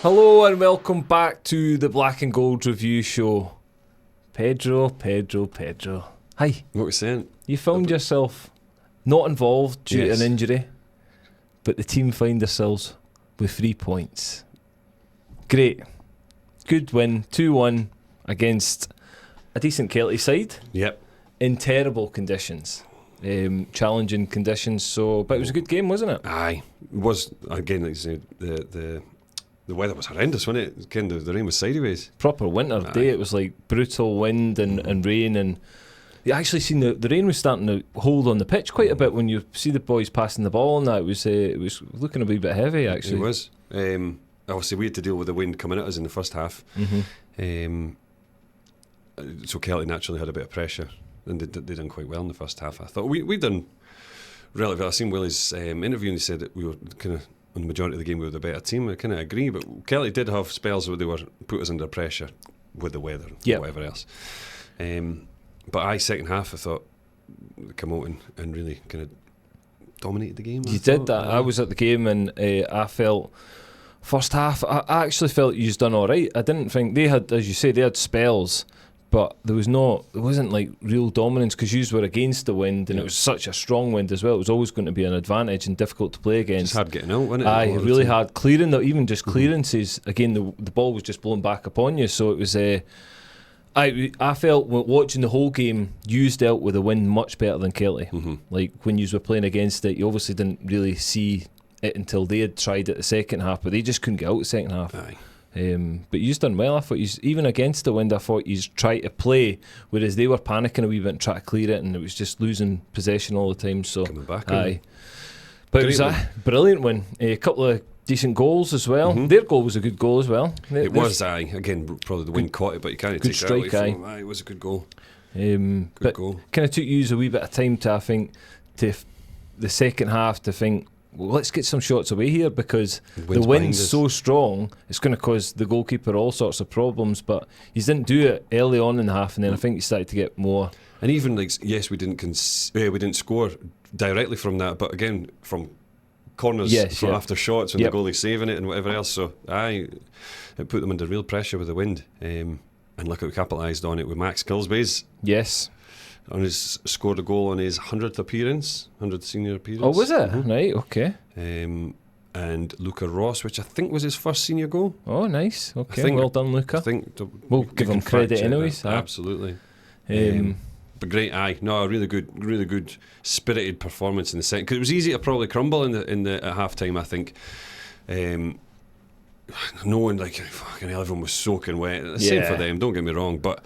Hello and welcome back to the Black and Gold Review Show. Pedro. Hi. What was saying? You found yourself not involved due to Yes. an injury, but the team find themselves with 3 points. Great. Good win, 2-1 against a decent Kelty side Yep. in terrible conditions. Challenging conditions, but it was a good game, wasn't it? Aye. It was, again, like you said, the weather was horrendous, wasn't it? Kind of, the rain was sideways. Proper winter day. It was like brutal wind and rain, and you actually seen the rain was starting to hold on the pitch quite a bit when you see the boys passing the ball, and that it was looking a wee bit heavy actually. It was. Obviously, we had to deal with the wind coming at us in the first half. So Kelty naturally had a bit of pressure, and they done quite well in the first half. I thought we done relatively. I seen Willie's interview, and he said that we were kind of, on the majority of the game, we were the better team. I kind of agree, but Kelty did have spells where they were put us under pressure with the weather and whatever else. But second half, I thought they come out and really kind of dominated the game. You did that. I was at the game, and I felt first half. I actually felt you've done all right. I didn't think they had, as you say, they had spells, but there wasn't like real dominance because you were against the wind, and it was such a strong wind as well. It was always going to be an advantage and difficult to play against. It's hard getting out, wasn't it? Aye, really hard clearing. Even just clearances. Again, the ball was just blown back upon you. So it was. I felt watching the whole game, you dealt with the wind much better than Kelty. Like when you were playing against it, you obviously didn't really see it until they had tried it the second half, but they just couldn't get out the second half. Aye. But you've done well. I thought even against the wind, I thought you tried to play, whereas they were panicking a wee bit and trying to clear it, and it was just losing possession all the time. So coming back, but it was a brilliant win. A couple of decent goals as well. Their goal was a good goal as well. It was. Again, probably the wind caught it, but you can't take that away from him. It was a good goal. Good goal. Kind of took you a wee bit of time to, I think, the second half to think, well, let's get some shots away here because the wind's so strong, it's going to cause the goalkeeper all sorts of problems. But you didn't do it early on in the half, and then I think you started to get more. And even we didn't score directly from that, but again from corners, after shots and the goalie saving it and whatever else. So it put them under real pressure with the wind. And look how we capitalised on it with Max Kilsby's. Yes. Scored a goal on his 100th senior appearance. Oh, was it? Right, okay. And Luca Ross, which I think was his first senior goal. Oh, nice. Okay, well done, Luca. We'll give him credit anyways. Absolutely. But great, a really good spirited performance in the second. Because it was easy to probably crumble at half time, I think. Knowing like fucking hell, everyone was soaking wet. Same for them, don't get me wrong, but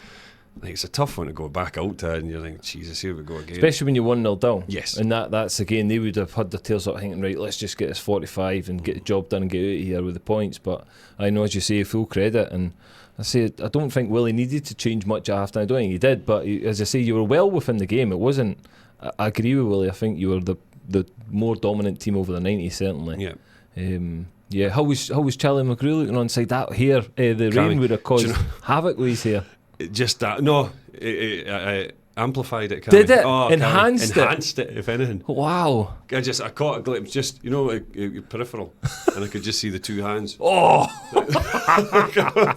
like, it's a tough one to go back out to, and you're like, Jesus, here we go again. Especially when you're 1-0 down. Yes. And that's again, they would have had their tails up thinking, right, let's just get this 45 and get the job done and get out of here with the points. But I know, as you say, full credit. And I don't think Willie needed to change much at half time. I don't think he did. But as I say, you were well within the game. It wasn't. I agree with Willie. I think you were the more dominant team over the 90, certainly. Yeah. How was Charlie McGrew looking on side that hair? The rain would have caused havoc with his hair. Just that. No, it amplified it. Did it? Enhanced it, if anything. Wow. I caught a glimpse, just, peripheral, and I could just see the two hands. Oh!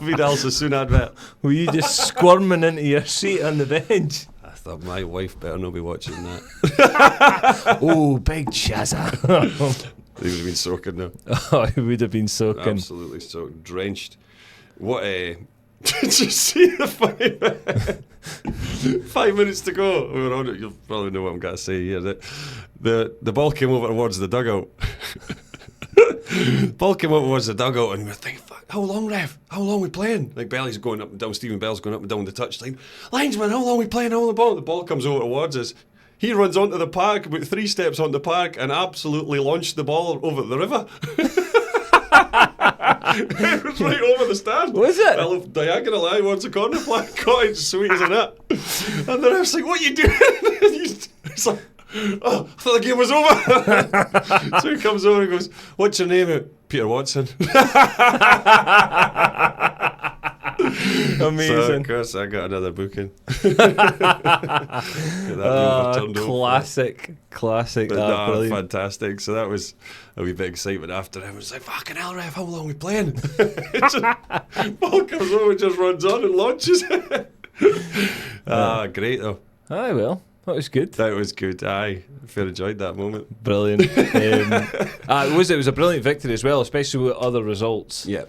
Vidal Sassoon advert. Were you just squirming into your seat on the bench? I thought my wife better not be watching that. Oh, big chazza. He would have been soaking now. Oh, he would have been soaking. Absolutely soaked, drenched. What did you see the 5 minutes to go? We were on it. You'll probably know what I'm going to say here. The ball came over towards the dugout. Ball came over towards the dugout, and we were thinking, fuck, how long, ref? How long we playing? Like, Belly's going up and down, Stephen Bell's going up and down the touchline. Linesman, how long we playing? How long the ball? The ball comes over towards us. He runs onto the park, about 3 steps onto the park, and absolutely launched the ball over the river. It was right over the stand. Was it? Well, diagonal eye towards the corner flag, caught it sweet as a nut. And then I was like, what are you doing? He's like, oh, I thought the game was over. So he comes over and goes, what's your name? Peter Watson. Amazing. So of course I got another booking. Classic. Brilliant. Fantastic. So that was a wee bit excitement after. I was like, fucking hell, Rev, how long are we playing? Ball comes over, just runs on and launches. Great though. Aye, well, that was good. That was good. Aye, I enjoyed that moment. Brilliant. It was a brilliant victory as well, especially with other results. Yeah.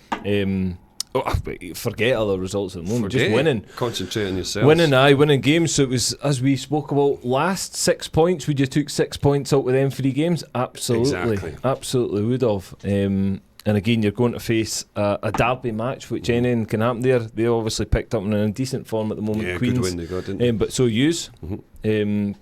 Forget other results at the moment. Forget just winning. Concentrate on yourself. Winning games. So it was, as we spoke about last, 6 points. Would you took 6 points out with them 3 games? Absolutely. Exactly. Absolutely would have. And again, you're going to face a derby match, which anything can happen there. They obviously picked up in a decent form at the moment. Yeah, Queens. good win they got, didn't they? But so yous. Mm-hmm.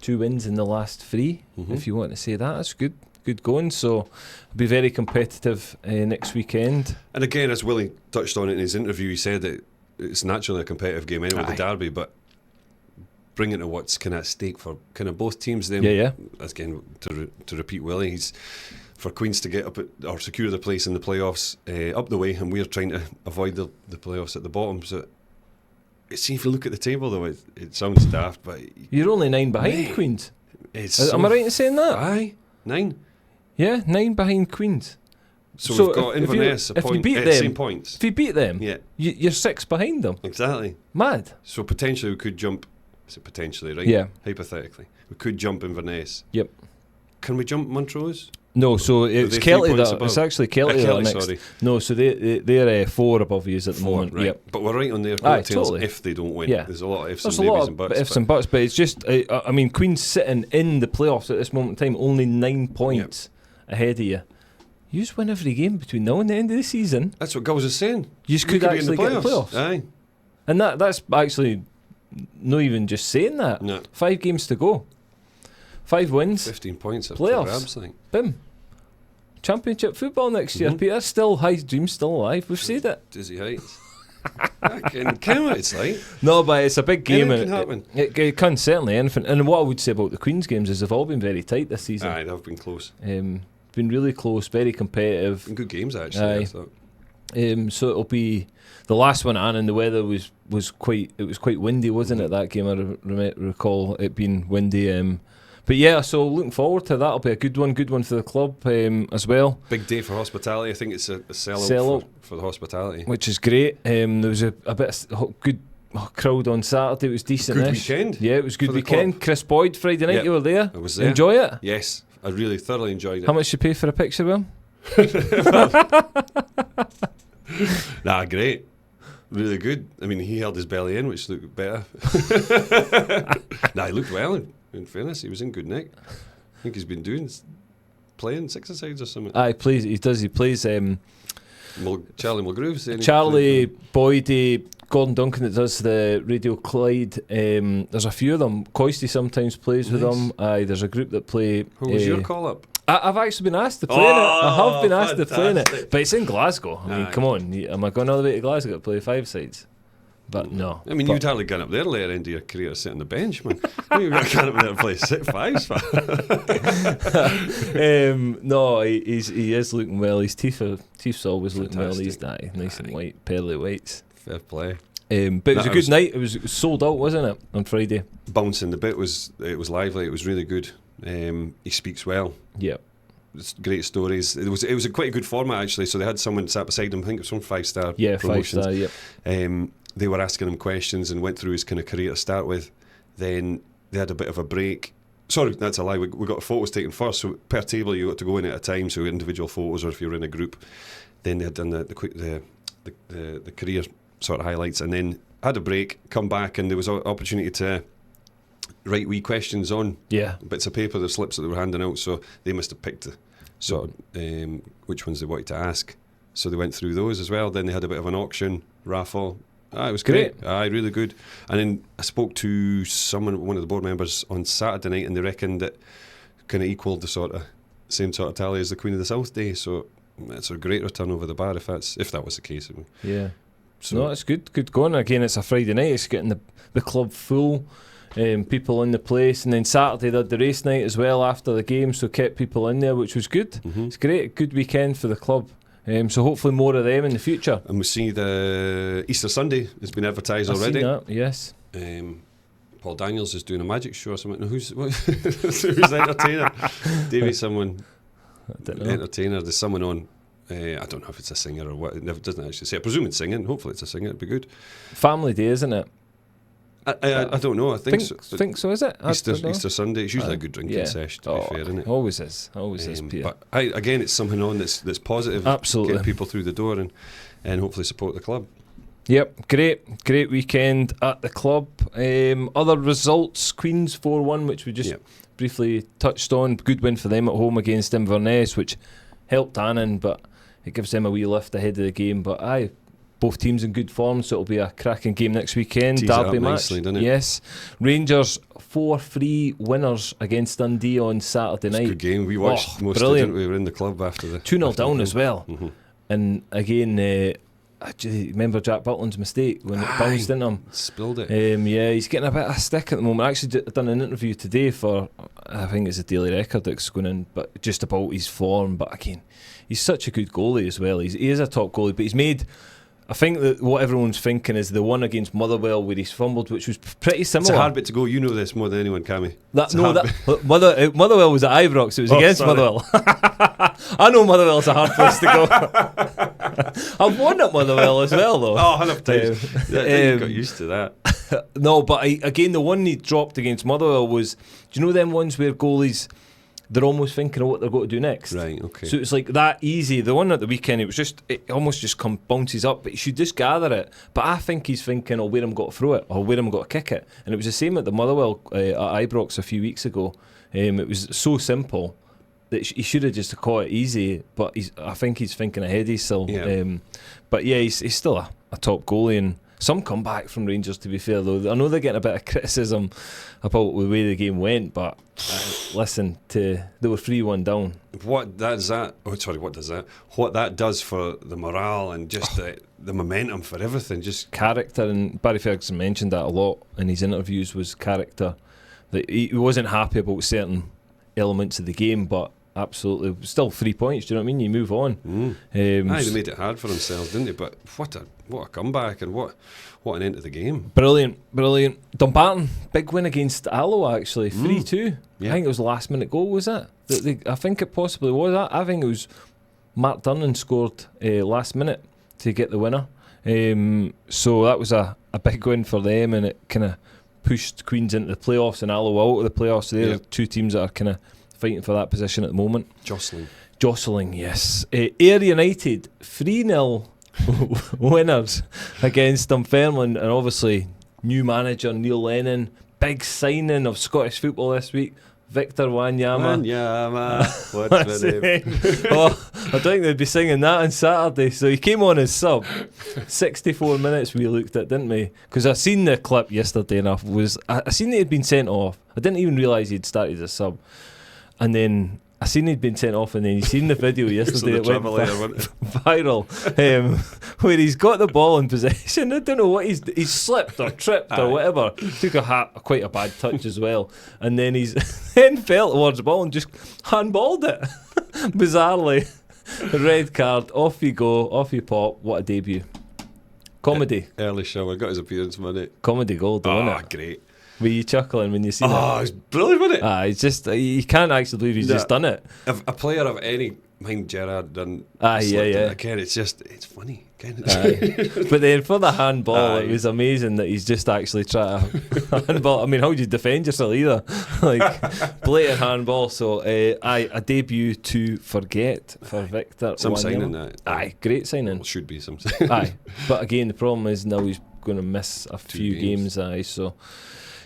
2 wins in the last 3, if you want to say that. That's good going. So it'll be very competitive next weekend. And again, as Willie touched on it in his interview, he said that it's naturally a competitive game anyway, the derby, but bringing to what's kind of at stake for kind of both teams. Then, again, to repeat Willie, he's for Queens to get up or secure the place in the playoffs up the way, and we're trying to avoid the playoffs at the bottom. So see, if you look at the table though, it sounds daft, but you're only 9 behind Queens. Am I right in saying that? Aye, 9. Yeah, 9 behind Queens. So we've got Inverness a point, same points. If you beat them, you're 6 behind them. Exactly. Mad. So potentially we could jump. Is it potentially, right? Yeah. Hypothetically, we could jump Inverness. Yep. Can we jump Montrose? No, so it's Kelty that. It's actually Kelty that next. Sorry. No, so they're 4 above you at the moment. Right. Yep. But we're right on their coattails totally. If they don't win. Yeah. There's a lot of ifs There's and a maybes lot and buts. of ifs and buts, but it's just, I mean, Queen's sitting in the playoffs at this moment in time, only 9 points ahead of you. You just win every game between now and the end of the season. That's what Gulls is saying. You just could actually get the playoffs. Aye. And that's actually not even just saying that. No. 5 games to go. 5 wins. 15 points at playoffs. grabs, I think. Bim. Championship football next year, Peter. Still, High's dream's still alive. We've said it. Dizzy Heights. I can what it's like. No, but it's a big game. Anything can happen. It can, certainly. Anything. And what I would say about the Queen's games is they've all been very tight this season. Aye, they've been close. Been really close, very competitive. Good games, actually. Aye. I thought. So it'll be the last one, Annan. The weather was quite windy, wasn't it? That game, I recall it being windy. But yeah, so looking forward to that. It'll be a good one for the club as well. Big day for hospitality. I think it's a sell-out for the hospitality, which is great. There was a bit of good crowd on Saturday. It was decent. Good weekend. Yeah, it was good weekend. Chris Boyd, Friday night, you were there. I was there. Enjoy it? Yes, I really thoroughly enjoyed it. How much did you pay for a picture with him? Nah, great. Really good. I mean, he held his belly in, which looked better. Nah, he looked well. In fairness, he was in good nick. I think he's been playing 6-a-sides or something. He plays. He does. He plays. Charlie Mulgrew. Charlie, Boydie, Gordon Duncan that does the Radio Clyde. There's a few of them. Coisty sometimes plays with them. There's a group that play. Who was your call up? I've actually been asked to play in it. I have been asked to play in it, but it's in Glasgow. I mean, come on, am I going all the way to Glasgow to play 5 sides? But no. I mean, you'd hardly gone up there later into your career sitting on the bench, man. You've got to get up there and play 5s. No, he is looking well. His teeth's always looking well. He's nice and white, pearly whites. Fair play. But it was a good night. It was sold out, wasn't it, on Friday? Bouncing. The bit was lively. It was really good. He speaks well. Yeah. It's great stories. It was quite a good format actually. So they had someone sat beside him. I think it was from 5-star. Yeah, Promotions. 5-star. Yep. They were asking him questions and went through his kind of career to start with. Then they had a bit of a break. Sorry, that's a lie. We got photos taken first. So per table you got to go in at a time. So individual photos, or if you were in a group. Then they had done the career sort of highlights, and then had a break, come back, and there was an opportunity to write wee questions on bits of paper, the slips that they were handing out. So they must have picked sort of which ones they wanted to ask. So they went through those as well. Then they had a bit of an auction, raffle. It was great. Really good. And then I spoke to one of the board members on Saturday night, and they reckoned that kind of equalled the same sort of tally as the Queen of the South Day. So it's a great return over the bar if that was the case. Yeah. So no, it's good going. Again, it's a Friday night. It's getting the club full. People in the place, and then Saturday they had the race night as well after the game, so kept people in there, which was good. It's great, good weekend for the club. So hopefully more of them in the future. And we see the Easter Sunday has been advertised I've already. seen that, yes. Paul Daniels is doing a magic show or something. No, who's the entertainer? Davey, someone. I don't know. Entertainer. There's someone on. I don't know if it's a singer or what. It never doesn't actually say. I presume it's singing. Hopefully it's a singer. It'd be good. Family Day, isn't it? I don't know. I think so. Think so, is it? Easter Sunday. It's usually a good drinking session, to be fair, isn't it? Always is, Peter. But again, it's something on that's positive. Absolutely. Get people through the door and hopefully support the club. Yep, great weekend at the club. Other results: Queens 4-1, which we just briefly touched on. Good win for them at home against Inverness, which helped Annan, but it gives them a wee lift ahead of the game. But both teams in good form, so it'll be a cracking game next weekend. Tees Derby it up match, nicely, doesn't it? Yes. Rangers 4-3 winners against Dundee on Saturday night. It's a good game. We watched most brilliant. of it, didn't we? We were in the club after the 2-0 down as well. Mm-hmm. And again, remember Jack Butland's mistake when it bounced into him? Spilled it. He's getting a bit of a stick at the moment. I actually done an interview today for, I think it's a Daily Record that's going in, but just about his form. But again, he's such a good goalie as well. He is a top goalie, but he's made... I think that what everyone's thinking is the one against Motherwell where he's fumbled, which was pretty similar. It's a hard bit to go. You know this more than anyone, Cammy. Motherwell was at Ibrox. It was against Motherwell. I know Motherwell's a hard place to go. I've won at Motherwell as well, though. Oh, 100 times. You got used to that. No, but again, the one he dropped against Motherwell was, do you know them ones where goalies, they're almost thinking of what they're going to do next? Right, okay. So it's like that easy. The one at the weekend, it almost just bounces up, but you should just gather it. But I think he's thinking, where I'm going to throw it, or where I'm going to kick it. And it was the same at the Motherwell at Ibrox a few weeks ago. It was so simple that he should have just caught it easy, but I think he's thinking ahead. He's still, but yeah, he's still a top goalie. And some comeback from Rangers, to be fair, though. I know they're getting a bit of criticism about the way the game went, but listen, they were 3-1 down. What does that does for the morale and just the momentum for everything, just character. And Barry Ferguson mentioned that a lot in his interviews, was character. That he wasn't happy about certain elements of the game, but absolutely still 3 points. Do you know what I mean? You move on. They made it hard for themselves, didn't they? But what a comeback, and what an end to the game. Brilliant. Dumbarton, big win against Alloa, actually, 3-2. I think it was a last minute goal, was it? I think it possibly was. I think it was Mark Durnan scored last minute to get the winner. So that was a big win for them, and it kind of pushed Queens into the playoffs and Alloa out of the playoffs. So they're two teams that are kind of fighting for that position at the moment. Jostling, yes. Ayr United 3-0 winners against Dunfermline, and obviously new manager Neil Lennon. Big signing of Scottish football this week, Victor Wanyama. What's the name? I think they'd be singing that on Saturday. So he came on as sub. 64 minutes we looked at, didn't we? Because I seen the clip yesterday, and I seen that he'd been sent off. I didn't even realise he'd started as sub. And then I seen he'd been sent off, and then you seen the video yesterday that went viral, where he's got the ball in possession. I don't know what he's slipped or tripped or whatever. Took quite a bad touch as well, and then he's then fell towards the ball and just handballed it. Bizarrely, red card. Off you go, off you pop. What a debut! Comedy. Early shower, got his appearance money. Comedy gold, wasn't it? Great. Were you chuckling when you seen it? Oh, it's brilliant, wasn't it? It's just, you can't actually believe he's just done it. If a player of any, mind Gerrard done. Again, it's funny. But then for the handball, it was amazing that he's just actually trying to handball. I mean, how do you defend yourself either? Like, blatant handball. So, a debut to forget for Victor. Some signing that. Great signing. Well, should be some signing. But again, the problem is now he's going to miss a few games. So.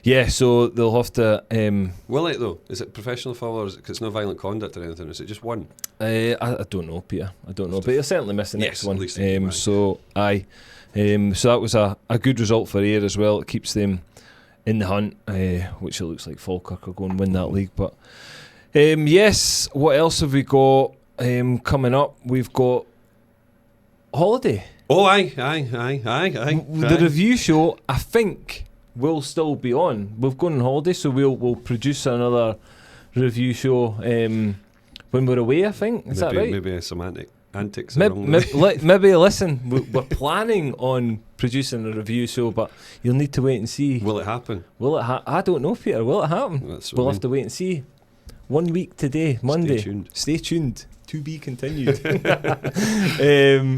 Yeah, so they'll have to... Will it, though? Is it professional foul, or is it, cause it's not violent conduct or anything? Is it just one? I don't know, Peter. I don't know. But he'll certainly miss the next one. At least so that was a good result for Ayr as well. It keeps them in the hunt, which it looks like Falkirk are going to win that league. But yes, what else have we got coming up? We've got holiday. Oh, aye. The review show, I think... will still be on. We've gone on holiday, so we'll produce another review show when we're away, I think. Is that right? Maybe a semantic. antics. Maybe listen, we're planning on producing a review show, but you'll need to wait and see. Will it happen? I don't know, Peter. Will it happen? We'll have to wait and see. 1 week today, Monday. Stay tuned. To be continued.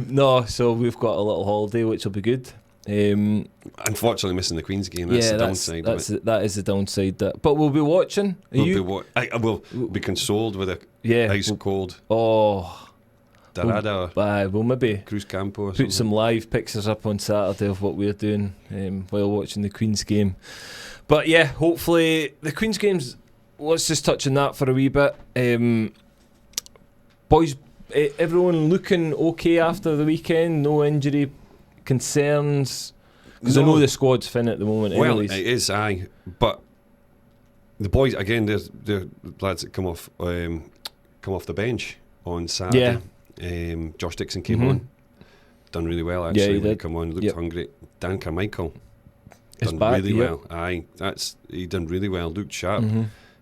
No, so we've got a little holiday, which will be good. Unfortunately, missing the Queen's game. That's the downside. That is the downside. But we'll be watching. I will be consoled with a ice cold. Oh, Darada. We'll maybe Cruz Campo. Put some live pictures up on Saturday of what we're doing while watching the Queen's game. But yeah, hopefully the Queen's games. Let's just touch on that for a wee bit. Boys, everyone looking okay after the weekend? No injury concerns? Because I know the squad's thin at the moment. Well, anyways. it is, aye. But the boys, again, they're lads that come off the bench on Saturday. Yeah. Josh Dixon came on. Done really well, actually. Yeah, he when did. He come on, looked hungry. Dan Carmichael done back, really well. Aye, he done really well. Looked sharp.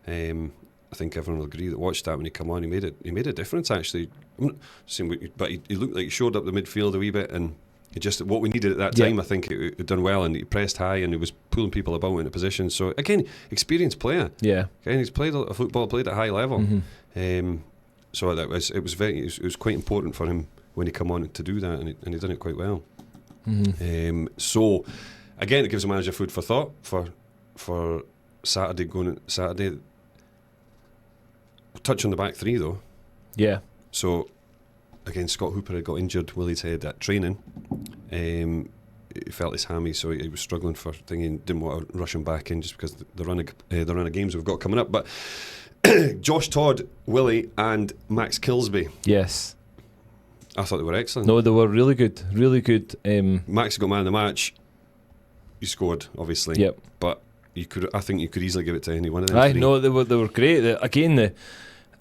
I think everyone will agree that watched that when he come on. He made a difference, actually. I'm not saying, but he looked like he showed up the midfield a wee bit, and he just what we needed at that time. I think it done well, and he pressed high, and he was pulling people about in a position. So again, experienced player. Yeah. Again, he's played a football, played at a high level. So it was quite important for him when he come on to do that, and he done it quite well. So again, it gives the manager food for thought for Saturday. Touch on the back three though. Yeah. So again, Scott Hooper had got injured while he'd had at training. He felt his hammy, so he was struggling for thinking. Didn't want to rush him back in just because the run of games we've got coming up. But Josh Todd, Willie, and Max Kilsby. Yes. I thought they were excellent. No, they were really good. Really good. Max got man of the match. He scored, obviously. Yep. But I think you could easily give it to any one of them. No, they were great.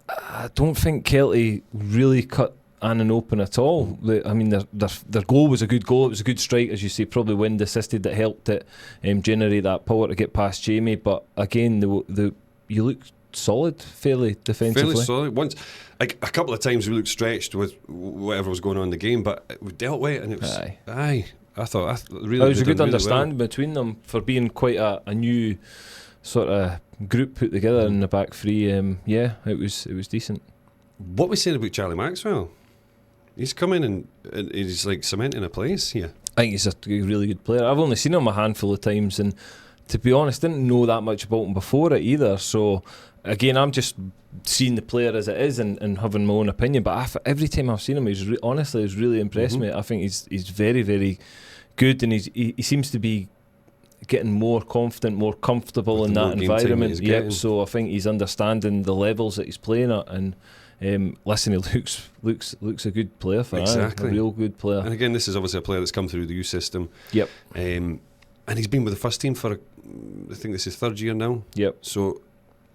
I don't think Kelty really cut Annan open at all. Their goal was a good goal. It was a good strike, as you say, probably wind assisted, that helped it generate that power to get past Jamie. But again, you look solid, fairly defensively. Fairly solid. Once, a couple of times we looked stretched with whatever was going on in the game, but we dealt with it, and it was I thought really. It was a good really understanding between them for being quite a new sort of group put together in the back three. It was decent. What we saying about Charlie Maxwell? He's come in and he's like cementing a place here. I think he's a really good player. I've only seen him a handful of times, and to be honest, didn't know that much about him before it either. So again, I'm just seeing the player as it is and having my own opinion. But every time I've seen him, he's really impressed me. I think he's very, very good, and he seems to be getting more confident, more comfortable in that environment. Yep. So I think he's understanding the levels that he's playing at, and listen, he looks a good player for exactly. A real good player. And again, this is obviously a player that's come through the youth system. Yep. And he's been with the first team for I think this is third year now. Yep. So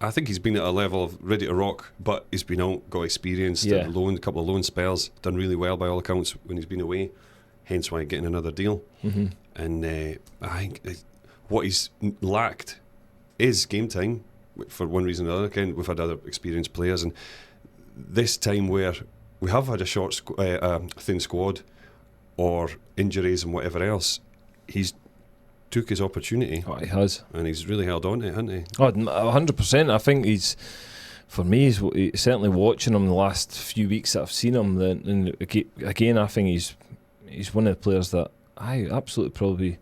I think he's been at a level of ready to rock, but he's been out, got experience, did a couple of loan spells, done really well by all accounts when he's been away. Hence why getting another deal. And I think what he's lacked is game time for one reason or another. Again, we've had other experienced players, and this time where we have had a thin squad or injuries and whatever else, he's took his opportunity. Oh, he has, and he's really held on to it, hasn't he? 100%. I think he's certainly watching him the last few weeks that I've seen him. And again, I think he's one of the players that I absolutely probably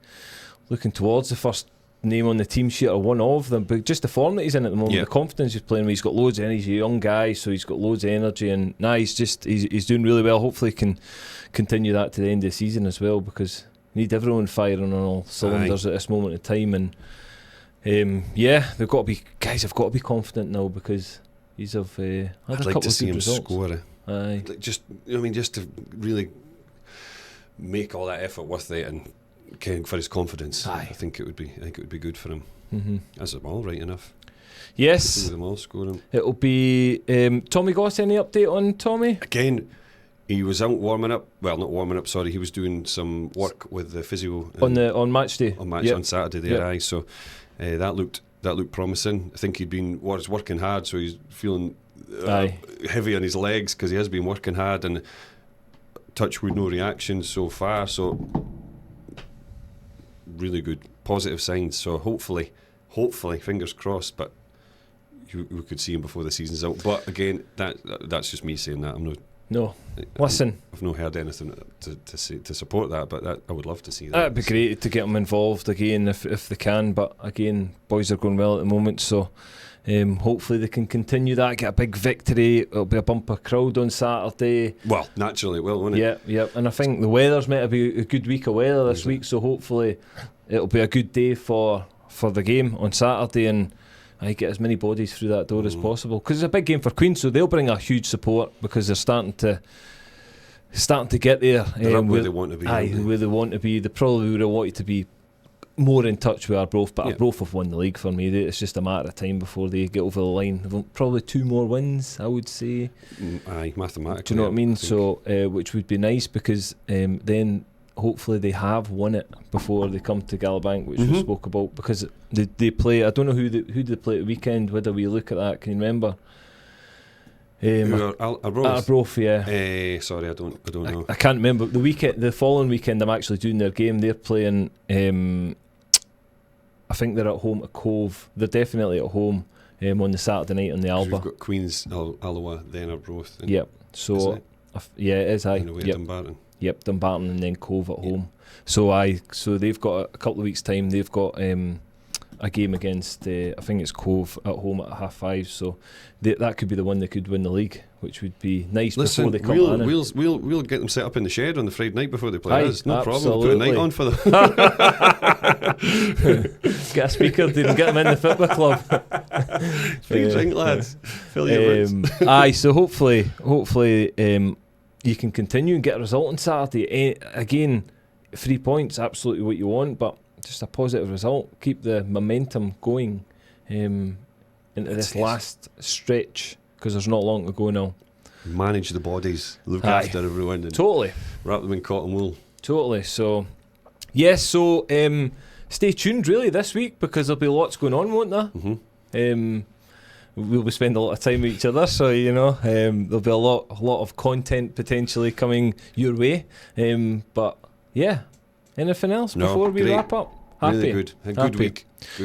looking towards the first name on the team sheet, or one of them. But just the form that he's in at the moment, the confidence he's playing with, he's got loads of energy. He's a young guy, so he's got loads of energy, and he's doing really well. Hopefully, he can continue that to the end of the season as well, because we need everyone firing on all cylinders at this moment in time. And they've got to be confident now, because he's had a couple of good results. Score. Just to really make all that effort worth it, and for his confidence. I think it would be good for him. As them all right enough. Yes. To see them all scoring. It'll be Tommy Goss. Any update on Tommy? Again, he was out warming up. Well, not warming up. Sorry, he was doing some work with the physio on match day. On Saturday there. So that looked promising. I think he'd been working hard, so he's feeling heavy on his legs because he has been working hard, and touchwood, no reaction so far. So really good, positive signs. So hopefully, fingers crossed. But we could see him before the season's out. But again, that's just me saying that. Listen, I've not heard anything to support that, but I would love to see that. That'd be great to get them involved again if they can. But again, boys are going well at the moment, so hopefully they can continue that, get a big victory. It'll be a bumper crowd on Saturday. Well, naturally it will, won't it? Yeah. And I think the weather's meant to be a good week of weather this week, so hopefully it'll be a good day for the game on Saturday, and I get as many bodies through that door as possible, because it's a big game for Queen's, so they'll bring a huge support because they're starting to get there. They're up where they want to be. Where they want to be. They probably would have wanted to be more in touch with Arbroath, but Arbroath have won the league for me. It's just a matter of time before they get over the line. They've probably 2 more wins, I would say. Aye, mathematically. Do you know what I mean? So, which would be nice, because then hopefully they have won it before they come to Gallowbank, which we spoke about, because they play. I don't know who they play at the weekend. Whether we look at that, can you remember? Arbroath, yeah. Sorry, I don't know. I can't remember the weekend. The following weekend, I'm actually doing their game. They're playing. I think they're at home at Cove. They're definitely at home on the Saturday night on the Alba. We've got Queen's, Alloa, then Arbroath. Yep. So it is. Dumbarton. Yep, Dumbarton and then Cove at home. So they've got a couple of weeks' time. They've got a game against I think it's Cove at home at 5:30. So that could be the one that could win the league, which would be nice. Listen, before they come to Annan. We'll get them set up in the shed on the Friday night before they play. That's no problem. We'll put a night on for them. Get a speaker, didn't get them in the football club. Free drink, lads. Fill your boots. So hopefully you can continue and get a result on Saturday. Again, 3 points, absolutely what you want, but just a positive result. Keep the momentum going into this last stretch, because there's not long to go now. Manage the bodies, look after everyone, and totally wrap them in cotton wool. Totally. So, yes. So, stay tuned really this week, because there'll be lots going on, won't there? We'll be spending a lot of time with each other, so there'll be a lot of content potentially coming your way. But yeah, anything else before we wrap up? Happy. Really good.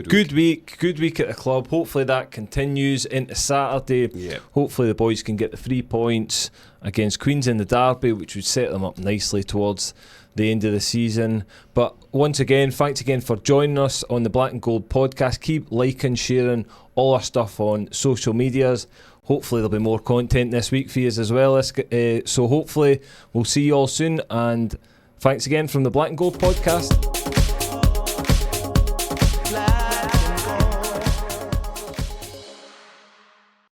Good week. Good week at the club. Hopefully that continues into Saturday. Yeah. Hopefully the boys can get the 3 points against Queens in the derby, which would set them up nicely towards the end of the season. But once again, thanks again for joining us on the Black and Gold podcast. Keep liking, sharing all our stuff on social medias. Hopefully there'll be more content this week for you as well. So hopefully we'll see you all soon, and thanks again from the Black and Gold podcast.